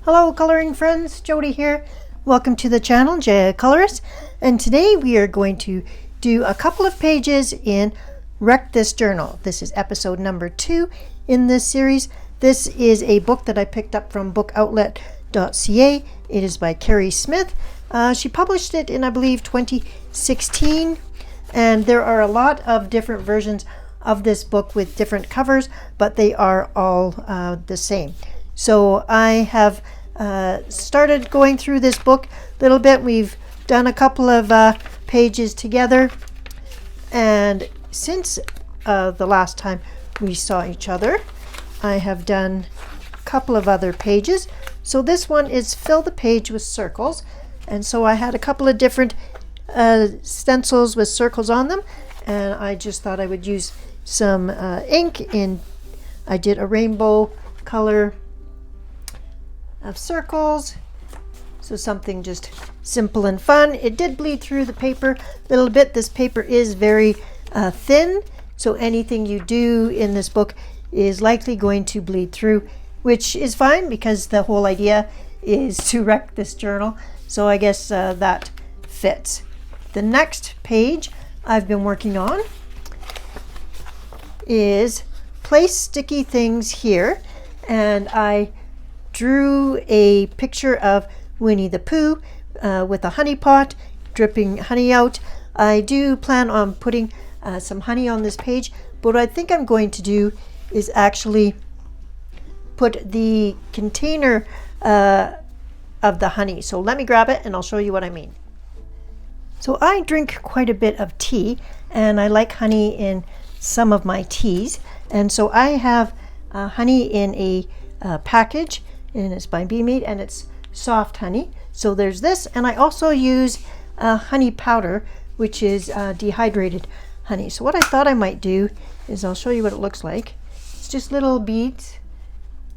Hello coloring friends, Jody here. Welcome to the channel, Colourist. And today we are going to do a couple of pages in Wreck This Journal. This is episode number 2 in this series. This is a book that I picked up from bookoutlet.ca. It is by Keri Smith. She published it in, I believe, 2016. And there are a lot of different versions of this book with different covers, but they are all the same. So I have started going through this book a little bit. We've done a couple of pages together, and since the last time we saw each other, I have done a couple of other pages. So this one is fill the page with circles, and so I had a couple of different stencils with circles on them, and I just thought I would use some ink in. I did a rainbow color of circles, so something just simple and fun. It did bleed through the paper a little bit. This paper is very thin, so anything you do in this book is likely going to bleed through, which is fine because the whole idea is to wreck this journal, so I guess that fits. The next page I've been working on is place sticky things here, and I drew a picture of Winnie the Pooh with a honey pot dripping honey out. I do plan on putting some honey on this page, but what I think I'm going to do is actually put the container of the honey. So let me grab it and I'll show you what I mean. So I drink quite a bit of tea, and I like honey in some of my teas, and so I have honey in a package, and it's by Bee Meat, and it's soft honey. So there's this, and I also use honey powder, which is dehydrated honey. So what I thought I might do is I'll show you what it looks like. It's just little beads,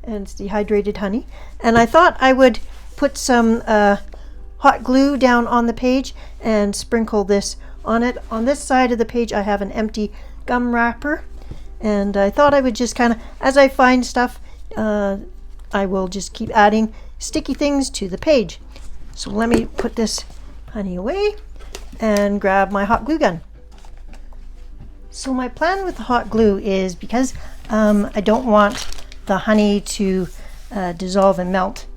and it's dehydrated honey. And I thought I would put some hot glue down on the page and sprinkle this on it. On this side of the page I have an empty gum wrapper, and I thought I would just kind of, as I find stuff, I will just keep adding sticky things to the page. So let me put this honey away and grab my hot glue gun. So my plan with the hot glue is, because I don't want the honey to dissolve and melt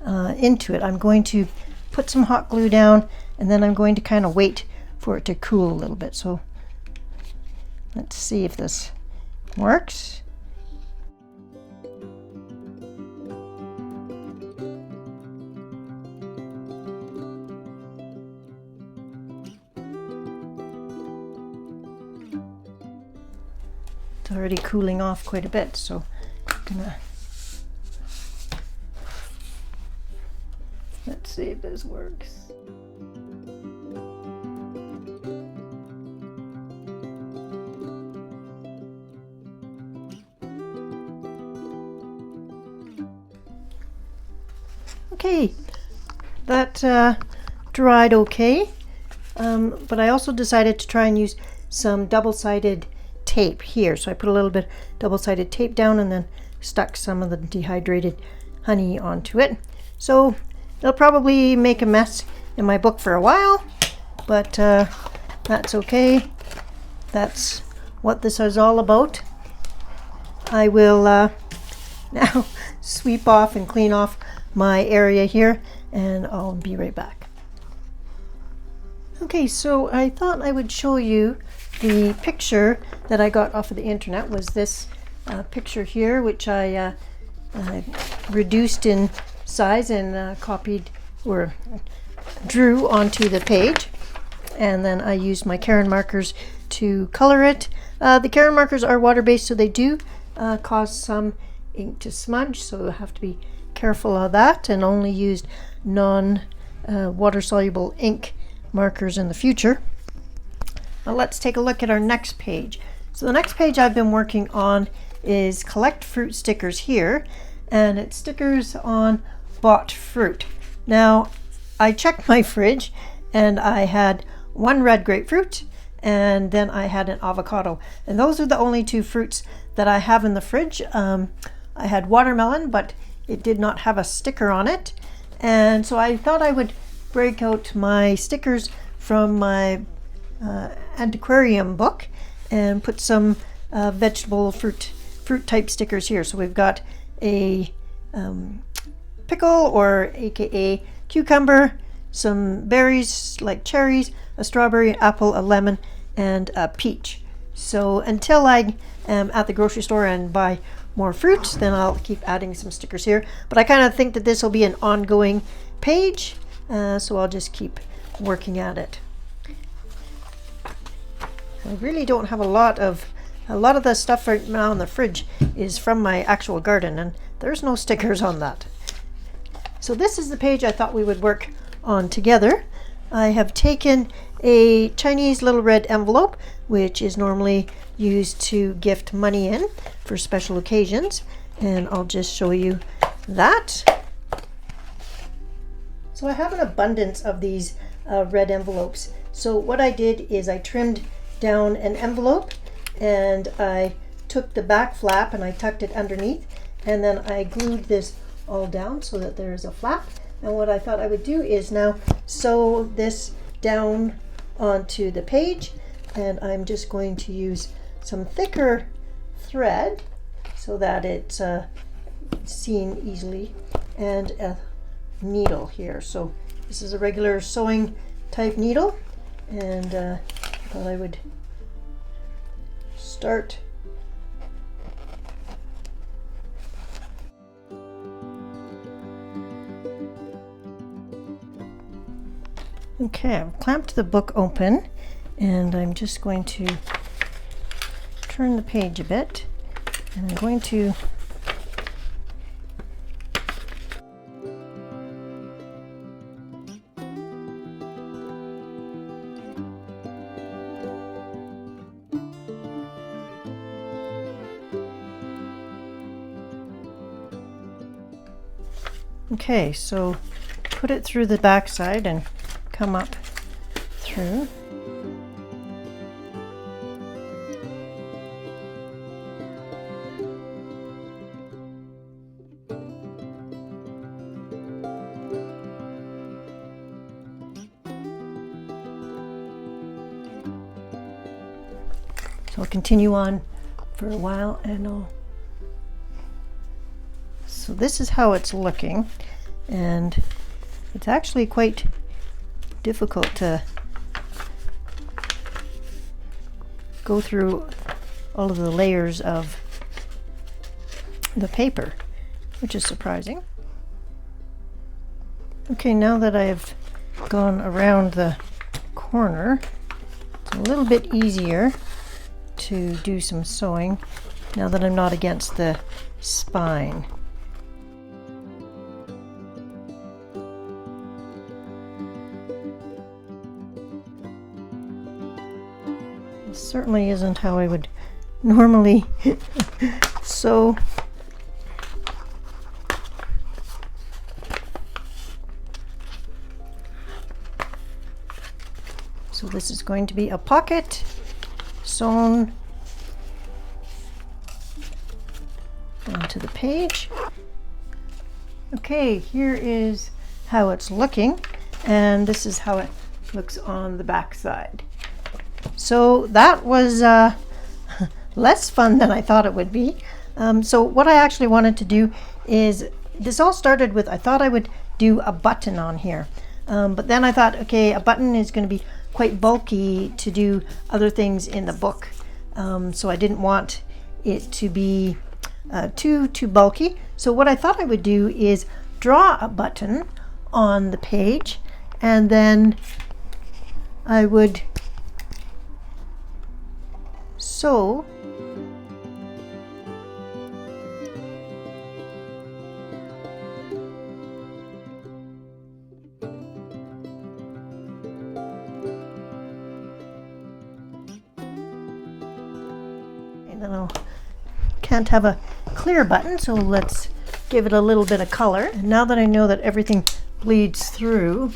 into it, I'm going to put some hot glue down, and then I'm going to kind of wait for it to cool a little bit. So let's see if this works. It's already cooling off quite a bit, so I'm gonna, let's see if this works. Okay, that dried okay, but I also decided to try and use some double-sided tape here. So I put a little bit double-sided tape down and then stuck some of the dehydrated honey onto it. So it'll probably make a mess in my book for a while, but that's okay. That's what this is all about. I will now sweep off and clean off my area here, and I'll be right back. Okay, so I thought I would show you the picture that I got off of the internet. Was this picture here, which I reduced in size and copied or drew onto the page, and then I used my Karen markers to color it. The Karen markers are water-based, so they do cause some ink to smudge, so you'll have to be careful of that, and only used non-water-soluble ink markers in the future. Now let's take a look at our next page. So the next page I've been working on is collect fruit stickers here, and it's stickers on bought fruit. Now I checked my fridge and I had one red grapefruit and then I had an avocado. And those are the only two fruits that I have in the fridge. I had watermelon, but it did not have a sticker on it. And so I thought I would break out my stickers from my antiquarium book and put some vegetable fruit type stickers here. So we've got a pickle, or aka cucumber, some berries like cherries, a strawberry, apple, a lemon, and a peach. So until I am at the grocery store and buy more fruit, then I'll keep adding some stickers here. But I kind of think that this will be an ongoing page, so I'll just keep working at it. I really don't have a lot of the stuff right now in the fridge is from my actual garden, and there's no stickers on that. So this is the page I thought we would work on together. I have taken a Chinese little red envelope, which is normally used to gift money in for special occasions, and I'll just show you that. So I have an abundance of these red envelopes. So what I did is I trimmed down an envelope, and I took the back flap and I tucked it underneath, and then I glued this all down so that there's a flap. And what I thought I would do is now sew this down onto the page, and I'm just going to use some thicker thread so that it's seen easily, and a needle here. So this is a regular sewing type needle, and I thought I would start. Okay, I've clamped the book open, and I'm just going to turn the page a bit, and I'm going to okay, so put it through the back side and come up through. So I'll continue on for a while, and so this is how it's looking, and it's actually quite difficult to go through all of the layers of the paper, which is surprising. Okay, now that I've gone around the corner, it's a little bit easier to do some sewing now that I'm not against the spine. This certainly isn't how I would normally sew. So this is going to be a pocket sewn onto the page. Okay, here is how it's looking, and this is how it looks on the back side. So that was less fun than I thought it would be. So what I actually wanted to do is, this all started with, I thought I would do a button on here, but then I thought, okay, a button is going to be quite bulky to do other things in the book, so I didn't want it to be too bulky. So what I thought I would do is draw a button on the page, and then I would sew and then I can't have a clear button, so let's give it a little bit of color. And now that I know that everything bleeds through,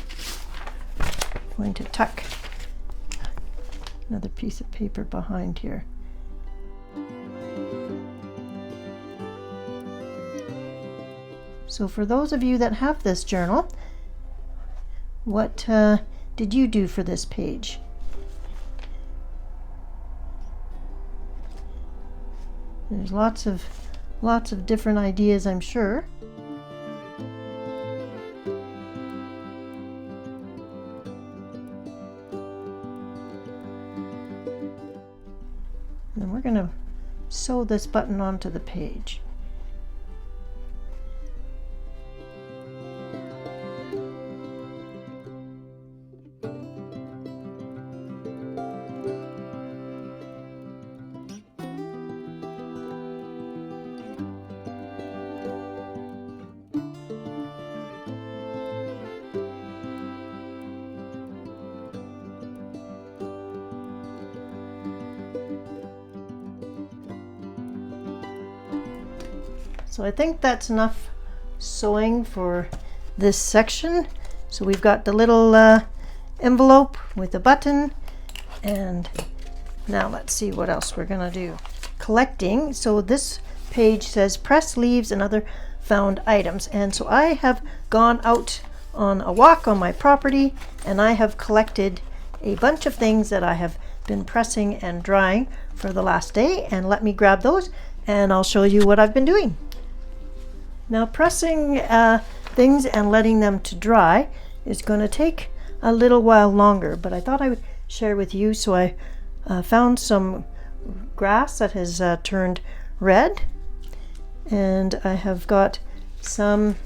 I'm going to tuck another piece of paper behind here. So for those of you that have this journal, what did you do for this page? There's lots of different ideas, I'm sure. And then we're going to sew this button onto the page. So I think that's enough sewing for this section. So we've got the little envelope with a button, and now let's see what else we're gonna do. Collecting. So this page says press leaves and other found items, and so I have gone out on a walk on my property and I have collected a bunch of things that I have been pressing and drying for the last day, and let me grab those and I'll show you what I've been doing. Now pressing things and letting them to dry is going to take a little while longer, but I thought I would share with you. So I found some grass that has turned red, and I have got some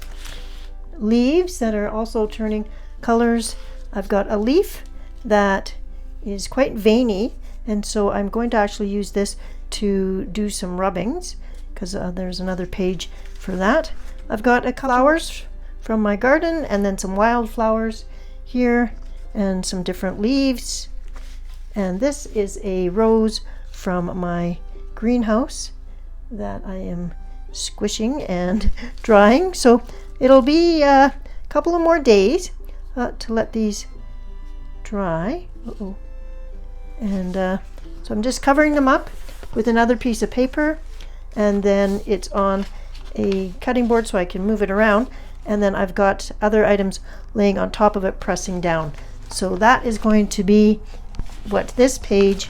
leaves that are also turning colors. I've got a leaf that is quite veiny, and so I'm going to actually use this to do some rubbings, because there's another page for that. I've got a couple flowers from my garden, and then some wildflowers here, and some different leaves. And this is a rose from my greenhouse that I am squishing and drying. So it'll be a couple of more days to let these dry. And so I'm just covering them up with another piece of paper, and then it's on a cutting board so I can move it around, and then I've got other items laying on top of it pressing down. So that is going to be what this page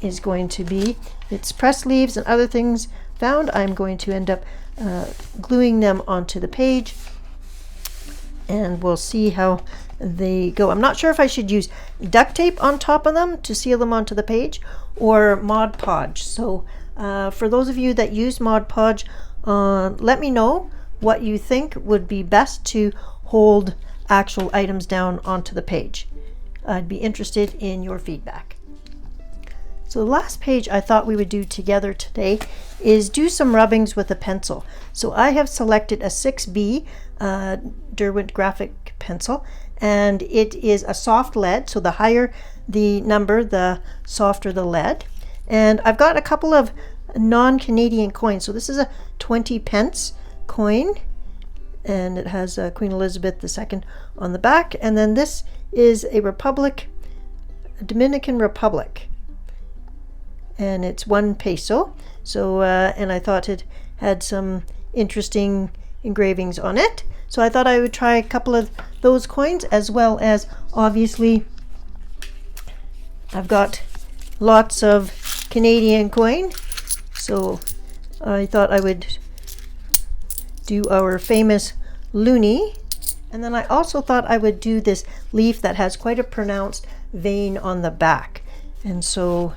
is going to be. It's press leaves and other things found. I'm going to end up gluing them onto the page, and we'll see how they go. I'm not sure if I should use duct tape on top of them to seal them onto the page, or Mod Podge. So for those of you that use Mod Podge, let me know what you think would be best to hold actual items down onto the page. I'd be interested in your feedback. So the last page I thought we would do together today is do some rubbings with a pencil. So I have selected a 6B Derwent graphic pencil, and it is a soft lead, so the higher the number, the softer the lead. And I've got a couple of non-Canadian coins. So this is a 20 pence coin, and it has Queen Elizabeth II on the back. And then this is a Dominican Republic, and it's 1 peso. So and I thought it had some interesting engravings on it, so I thought I would try a couple of those coins, as well as obviously I've got lots of Canadian coin, so I thought I would do our famous loonie. And then I also thought I would do this leaf that has quite a pronounced vein on the back, and so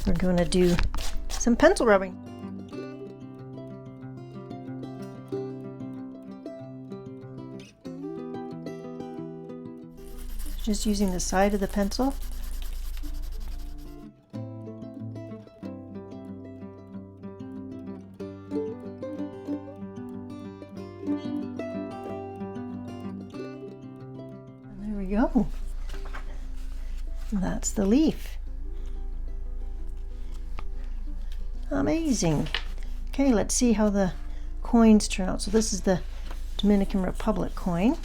we're going to do some pencil rubbing. Just using the side of the pencil. There we go. That's the leaf. Amazing. Okay, let's see how the coins turn out. So this is the Dominican Republic coin.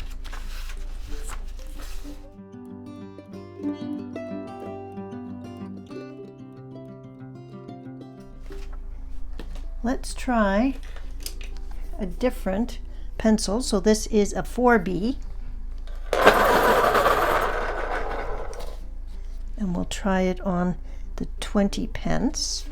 let's try a different pencil. So this is a 4B. And we'll try it on the 20 pence.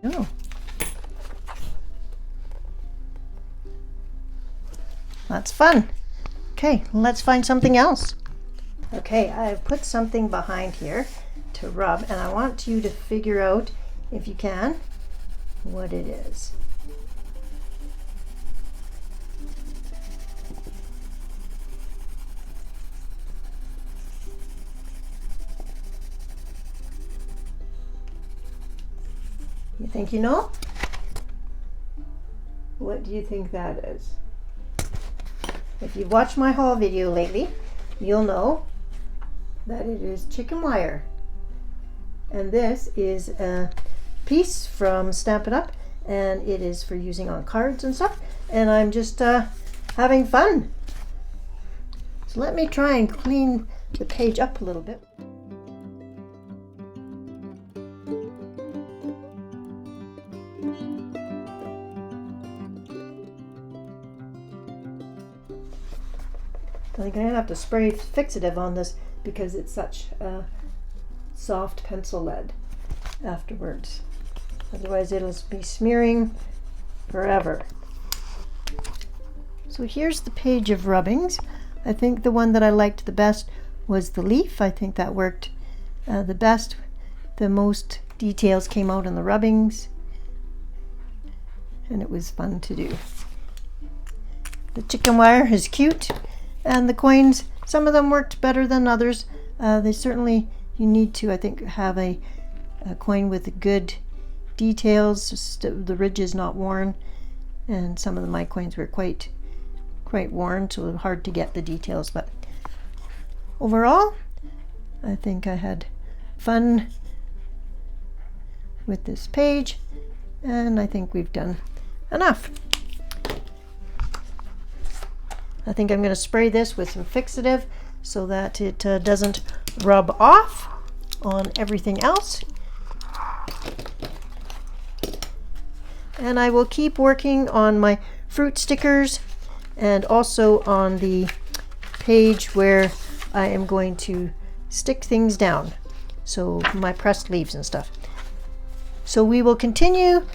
Oh. That's fun. Okay, let's find something else. Okay, I've put something behind here to rub, and I want you to figure out, if you can, what it is. You think you know? What do you think that is? If you've watched my haul video lately, you'll know that it is chicken wire. And this is a piece from Stamp It Up, and it is for using on cards and stuff. And I'm just having fun. So let me try and clean the page up a little bit. I'm going to have to spray fixative on this because it's such a soft pencil lead afterwards. Otherwise it'll be smearing forever. So here's the page of rubbings. I think the one that I liked the best was the leaf. I think that worked the best. The most details came out in the rubbings, and it was fun to do. The chicken wire is cute. And the coins, some of them worked better than others. They certainly, you need to, I think, have a coin with good details. Just the ridge is not worn, and some of my coins were quite worn, so hard to get the details. But overall, I think I had fun with this page, and I think we've done enough. I think I'm going to spray this with some fixative so that it doesn't rub off on everything else. And I will keep working on my fruit stickers and also on the page where I am going to stick things down. So my pressed leaves and stuff. So we will continue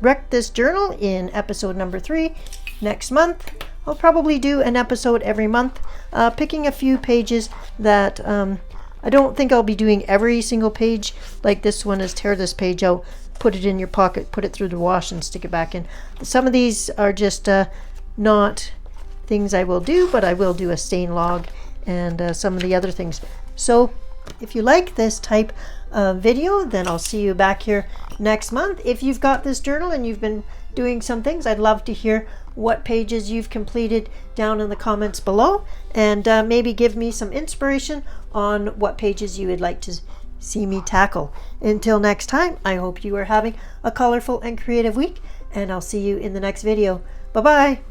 Wreck This Journal in episode number 3. Next month. I'll probably do an episode every month, picking a few pages that I don't think I'll be doing every single page. Like this one is tear this page out, put it in your pocket, put it through the wash and stick it back in. Some of these are just not things I will do, but I will do a stain log and some of the other things. So if you like this type of video, then I'll see you back here next month. If you've got this journal and you've been doing some things, I'd love to hear what pages you've completed down in the comments below, and maybe give me some inspiration on what pages you would like to see me tackle. Until next time, I hope you are having a colorful and creative week, and I'll see you in the next video. Bye bye.